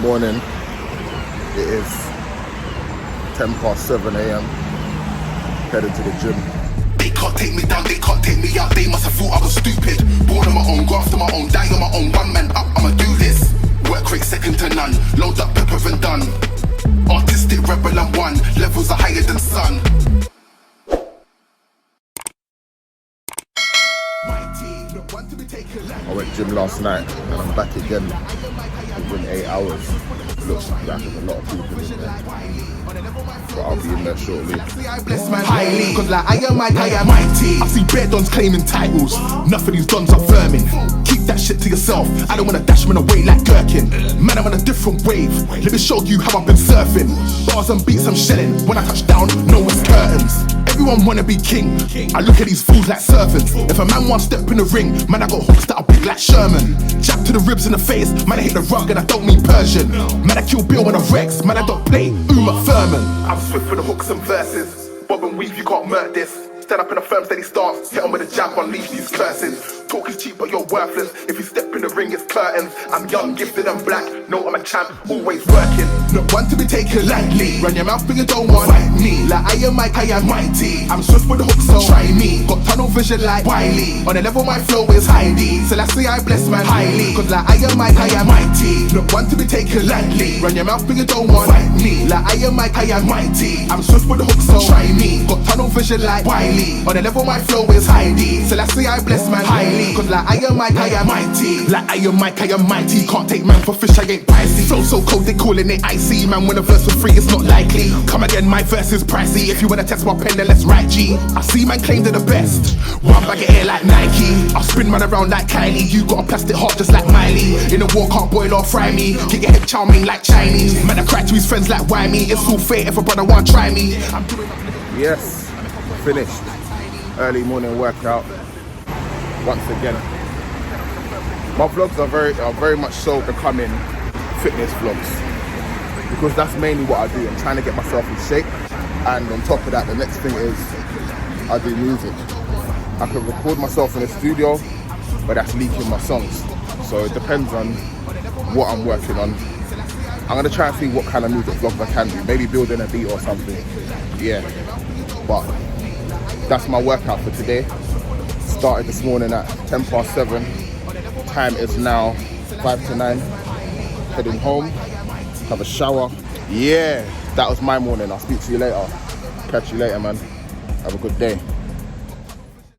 Morning. It is 7:10 a.m. Headed to the gym. They can't take me down, they can't take me out. They must have thought I was stupid. Born on my own, go after my own, die on my own. One man up, I'ma do this. Work rate second to none. Load up, pepper and done. Artistic rebel and one. Levels are higher than sun. I went gym last night and I'm back again within 8 hours. Looks like there's a lot of people in there, but I'll be in there shortly. Highly, cause like I am mighty. I see bare dons claiming titles. Enough of these dons are vermin. Keep that shit to yourself. I don't wanna dash man away like gherkin. Man, I'm on a different wave. Let me show you how I've been surfing. Bars and beats I'm shelling. When I touch down, no one's curtains. Everyone wanna be king. I look at these fools like servants. If a man wants step in the ring, man, I got hooks that are big like Sherman. Jab to the ribs in the face, man, I hit the rug and I don't mean Persian. Man, I kill Bill when I Rex, man, I don't play Uma Thurman. I'm swift for the hooks and verses. Bob and weave, you can't murder this. Stand up in a firm steady stance, hit on with a jab, unleash these curses. Talk is cheap, but you're worthless. If you step in the ring, it's curtains. I'm young, gifted and black. No, I'm a champ, always working. Not one to be taken lightly. Run your mouth, but you don't want fight me. Like I am mighty. I'm swift with the hook, so try me. Got tunnel vision like Wiley. On a level, my flow is highly. So let's say I bless man highly. Cause like I am mighty. Not one to be taken lightly. Run your mouth, but you don't want fight me. Like I am mighty. I'm swift with the hook, so try me. Got tunnel vision like Wiley. On a level, my flow is highly. So let's say I bless man highly. Cause like I am mighty. Like I am mighty. Can't take man for fish, I ain't pricey. Flow so cold, they calling it icy. Man, when a verse for free, it's not likely. Come again, my verse is pricey. If you wanna test my pen, then let's write G. I see man claim they're the best. One bag of air like Nike. I'll spin man around like Kylie. You got a plastic heart just like Miley. In a war, can't boil or fry me. Get your head chow mein like Chinese. Man, I cry to his friends like why me. It's all fate if a brother want try me. Yes, finished. Early morning workout. Once again, my vlogs are very much so becoming fitness vlogs because that's mainly what I do. I'm trying to get myself in shape, and on top of that, the next thing is I do music. I can record myself in a studio, but that's leaking my songs. So it depends on what I'm working on. I'm gonna try and see what kind of music vlogs I can do. Maybe building a beat or something. Yeah, but that's my workout for today. Started this morning at 7:10. Time is now 5 to 9. Heading home, have a shower. Yeah, that was my morning. I'll speak to you later. Catch you later, man. Have a good day.